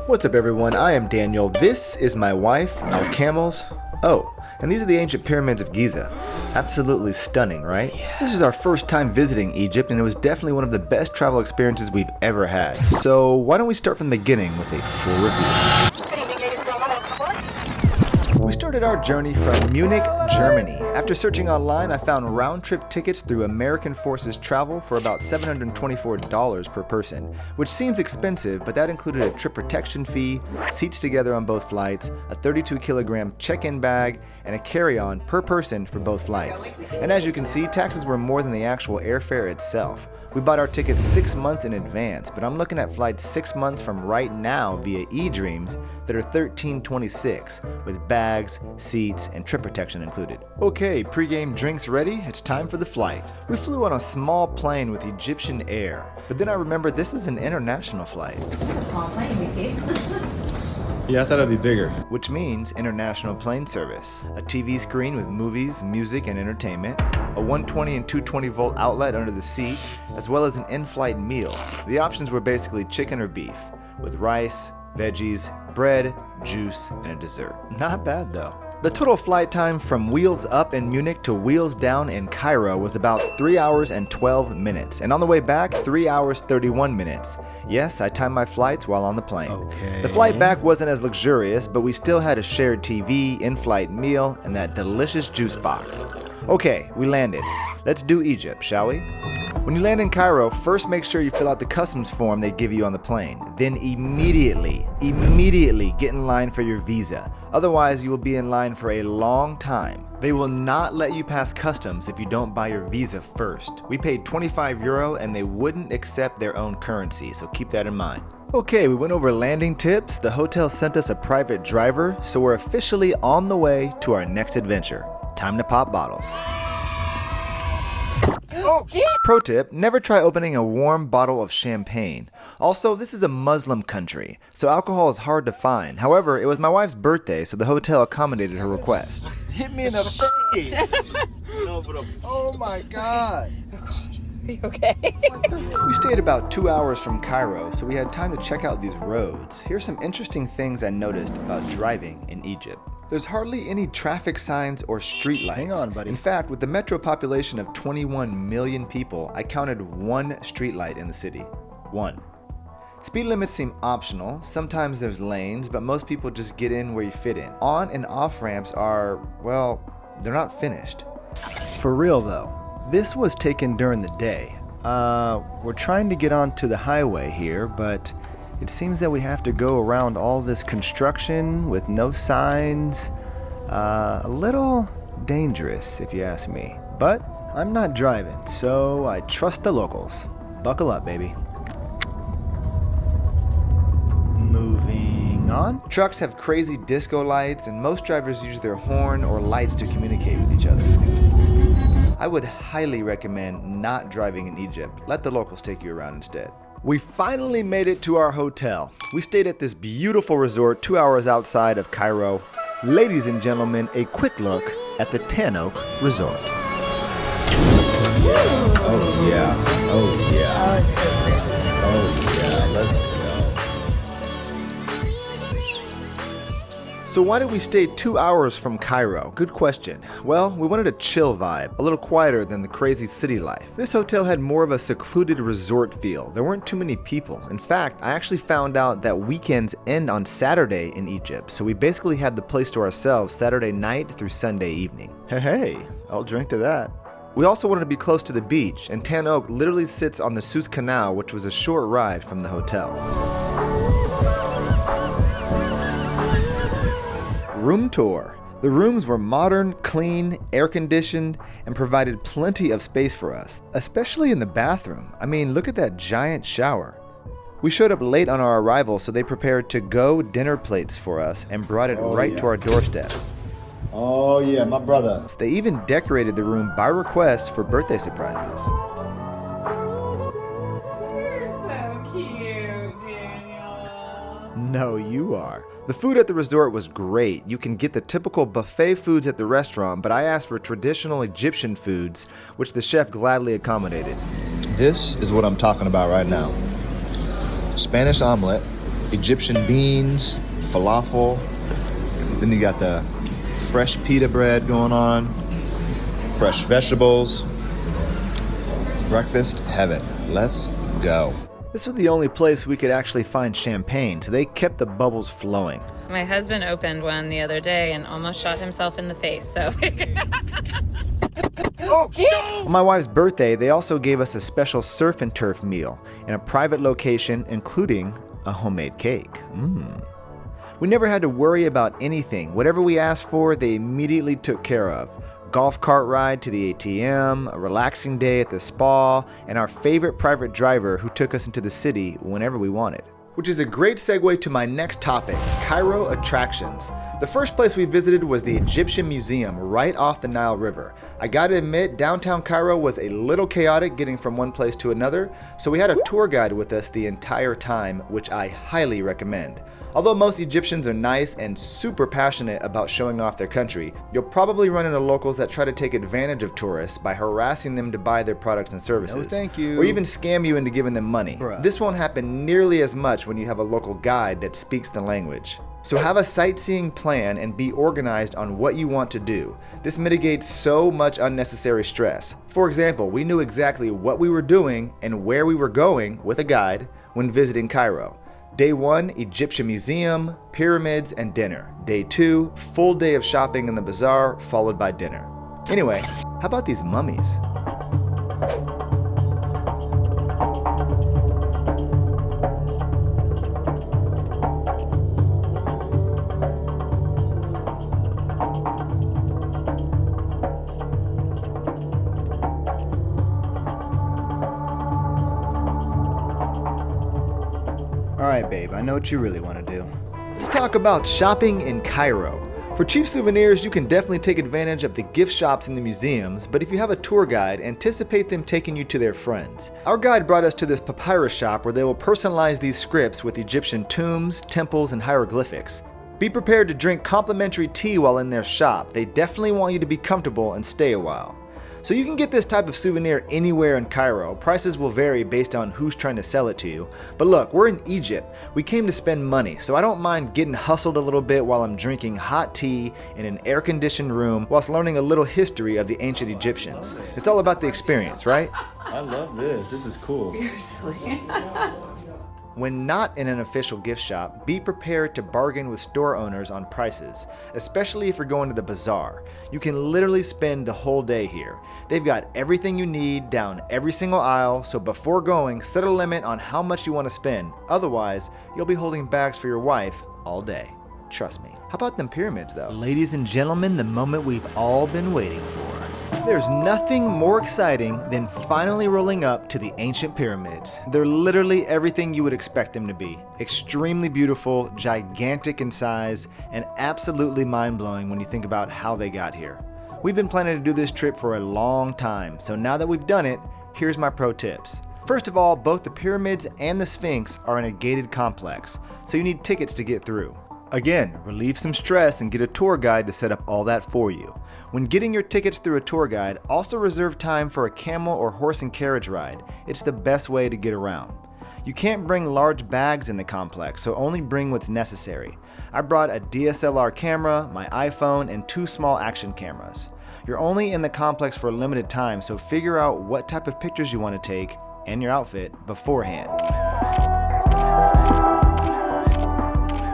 What's up everyone, I am Daniel. This is my wife, our camels. Oh, and these are the ancient pyramids of Giza. Absolutely stunning, right? Yes. This is our first time visiting Egypt and it was definitely one of the best travel experiences we've ever had. So why don't we start from the beginning with a full review. We started our journey from Munich, Germany. After searching online, I found round-trip tickets through American Forces Travel for about $724 per person, which seems expensive, but that included a trip protection fee, seats together on both flights, a 32-kilogram check-in bag, and a carry-on per person for both flights. And as you can see, taxes were more than the actual airfare itself. We bought our tickets 6 months in advance, but I'm looking at flights 6 months from right now via eDreams that are $13.26 with bags, seats, and trip protection included. Okay, pre-game drinks ready, it's time for the flight. We flew on a small plane with Egyptian Air, but then I remembered this is an international flight. A small plane, Vicky. Yeah, I thought it'd be bigger. Which means international plane service. A TV screen with movies, music, and entertainment. A 120 and 220 volt outlet under the seat, as well as an in-flight meal. The options were basically chicken or beef, with rice, veggies, bread, juice, and a dessert. Not bad though. The total flight time from wheels up in Munich to wheels down in Cairo was about 3 hours and 12 minutes, and on the way back, 3 hours 31 minutes. Yes, I timed my flights while on the plane. Okay. The flight back wasn't as luxurious, but we still had a shared TV, in-flight meal, and that delicious juice box. Okay, we landed. Let's do Egypt, shall we? When you land in Cairo, first make sure you fill out the customs form they give you on the plane. Then immediately get in line for your visa. Otherwise, you will be in line for a long time. They will not let you pass customs if you don't buy your visa first. We paid €25 and they wouldn't accept their own currency, so keep that in mind. Okay, we went over landing tips. The hotel sent us a private driver, so we're officially on the way to our next adventure. Time to pop bottles. Oh, pro tip, never try opening a warm bottle of champagne. Also, this is a Muslim country, so alcohol is hard to find. However, it was my wife's birthday, so the hotel accommodated her request. Hit me in the face! Oh my god! Are you okay? We stayed about 2 hours from Cairo, so we had time to check out these roads. Here's some interesting things I noticed about driving in Egypt. There's hardly any traffic signs or street lights. Hang on, buddy. In fact, with the metro population of 21 million people, I counted one street light in the city. One. Speed limits seem optional. Sometimes there's lanes, but most people just get in where you fit in. On and off ramps are, well, they're not finished. For real though, this was taken during the day. We're trying to get onto the highway here, but it seems that we have to go around all this construction with no signs. A little dangerous, if you ask me. But I'm not driving, so I trust the locals. Buckle up, baby. Moving on. Trucks have crazy disco lights, and most drivers use their horn or lights to communicate with each other. I would highly recommend not driving in Egypt. Let the locals take you around instead. We finally made it to our hotel. We stayed at this beautiful resort 2 hours outside of Cairo. Ladies and gentlemen, a quick look at the Tan Oak Resort. Oh yeah, oh yeah, oh yeah, let's go. So why did we stay 2 hours from Cairo? Good question. Well, we wanted a chill vibe, a little quieter than the crazy city life. This hotel had more of a secluded resort feel. There weren't too many people. In fact, I actually found out that weekends end on Saturday in Egypt, so we basically had the place to ourselves Saturday night through Sunday evening. Hey, I'll drink to that. We also wanted to be close to the beach, and Tan Oak literally sits on the Suez Canal, which was a short ride from the hotel. Room tour. The rooms were modern, clean, air-conditioned, and provided plenty of space for us, especially in the bathroom. I mean, look at that giant shower. We showed up late on our arrival, so they prepared to-go dinner plates for us and brought it to our doorstep. Oh yeah, my brother. They even decorated the room by request for birthday surprises. You're so cute, Daniel. No, you are. The food at the resort was great. You can get the typical buffet foods at the restaurant, but I asked for traditional Egyptian foods, which the chef gladly accommodated. This is what I'm talking about right now. Spanish omelet, Egyptian beans, falafel. Then you got the fresh pita bread going on, fresh vegetables. Breakfast heaven. Let's go. This was the only place we could actually find champagne, so they kept the bubbles flowing. My husband opened one the other day and almost shot himself in the face, so. On my wife's birthday, they also gave us a special surf and turf meal in a private location, including a homemade cake. We never had to worry about anything. Whatever we asked for, they immediately took care of. Golf cart ride to the ATM, a relaxing day at the spa, and our favorite private driver who took us into the city whenever we wanted. Which is a great segue to my next topic, Cairo Attractions. The first place we visited was the Egyptian Museum right off the Nile River. I gotta admit, downtown Cairo was a little chaotic getting from one place to another, so we had a tour guide with us the entire time, which I highly recommend. Although most Egyptians are nice and super passionate about showing off their country, you'll probably run into locals that try to take advantage of tourists by harassing them to buy their products and services. No, thank you. Or even scam you into giving them money. Bruh. This won't happen nearly as much when you have a local guide that speaks the language. So have a sightseeing plan and be organized on what you want to do. This mitigates so much unnecessary stress. For example, we knew exactly what we were doing and where we were going with a guide when visiting Cairo. Day 1, Egyptian Museum, pyramids, and dinner. Day 2, full day of shopping in the Bazar, followed by dinner. Anyway, how about these mummies? Alright babe, I know what you really want to do. Let's talk about shopping in Cairo. For cheap souvenirs, you can definitely take advantage of the gift shops in the museums, but if you have a tour guide, anticipate them taking you to their friends. Our guide brought us to this papyrus shop where they will personalize these scripts with Egyptian tombs, temples, and hieroglyphics. Be prepared to drink complimentary tea while in their shop. They definitely want you to be comfortable and stay a while. So you can get this type of souvenir anywhere in Cairo. Prices will vary based on who's trying to sell it to you. But look, we're in Egypt. We came to spend money, so I don't mind getting hustled a little bit while I'm drinking hot tea in an air-conditioned room whilst learning a little history of the ancient Egyptians. It's all about the experience, right? I love this. This is cool. You're silly. When not in an official gift shop, be prepared to bargain with store owners on prices, especially if you're going to the Bazar. You can literally spend the whole day here. They've got everything you need down every single aisle, so before going, set a limit on how much you want to spend. Otherwise, you'll be holding bags for your wife all day. Trust me. How about them pyramids though? Ladies and gentlemen, the moment we've all been waiting for. There's nothing more exciting than finally rolling up to the ancient pyramids. They're literally everything you would expect them to be. Extremely beautiful, gigantic in size, and absolutely mind-blowing when you think about how they got here. We've been planning to do this trip for a long time, so now that we've done it, here's my pro tips. First of all, both the pyramids and the Sphinx are in a gated complex, so you need tickets to get through. Again, relieve some stress and get a tour guide to set up all that for you. When getting your tickets through a tour guide, also reserve time for a camel or horse and carriage ride. It's the best way to get around. You can't bring large bags in the complex, so only bring what's necessary. I brought a DSLR camera, my iPhone, and 2 small action cameras. You're only in the complex for a limited time, so figure out what type of pictures you want to take and your outfit beforehand.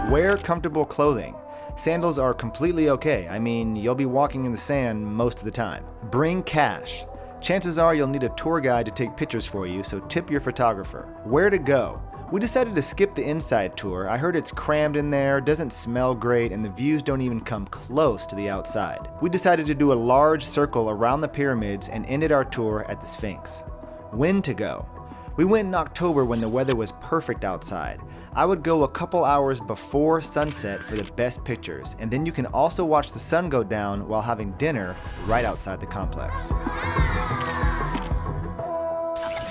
Wear comfortable clothing. Sandals are completely okay. I mean, you'll be walking in the sand most of the time. Bring cash. Chances are you'll need a tour guide to take pictures for you, so tip your photographer. Where to go? We decided to skip the inside tour. I heard it's crammed in there, doesn't smell great, and the views don't even come close to the outside. We decided to do a large circle around the pyramids and ended our tour at the Sphinx. When to go? We went in October when the weather was perfect outside. I would go a couple hours before sunset for the best pictures, and then you can also watch the sun go down while having dinner right outside the complex.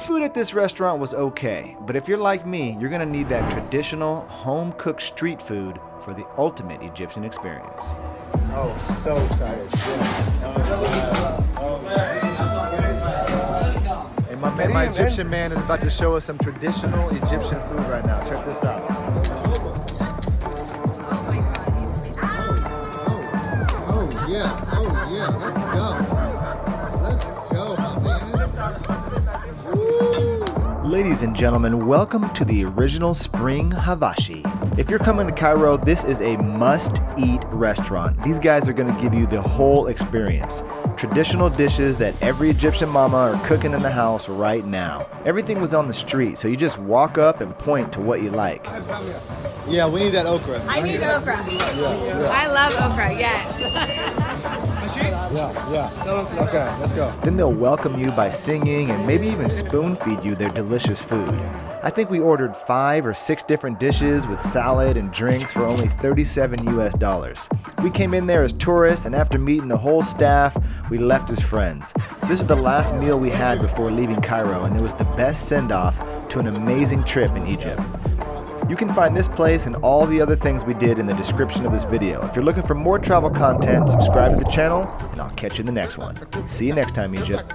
Food at this restaurant was okay, but if you're like me, you're gonna need that traditional home-cooked street food for the ultimate Egyptian experience. Oh, so excited. My Egyptian man is about to show us some traditional Egyptian food right now. Check this out. Ladies and gentlemen, welcome to the original Spring Havashi. If you're coming to Cairo, this is a must-eat restaurant. These guys are going to give you the whole experience. Traditional dishes that every Egyptian mama are cooking in the house right now. Everything was on the street, so you just walk up and point to what you like. Yeah, we need that okra. I need okra. Yeah. I love okra, yes. Yeah. Okay, let's go. Then they'll welcome you by singing and maybe even spoon feed you their delicious food. I think we ordered 5 or 6 different dishes with salad and drinks for only $37 US. We came in there as tourists, and after meeting the whole staff, we left as friends. This was the last meal we had before leaving Cairo, and it was the best send-off to an amazing trip in Egypt. You can find this place and all the other things we did in the description of this video. If you're looking for more travel content, subscribe to the channel, and I'll catch you in the next one. See you next time, Egypt.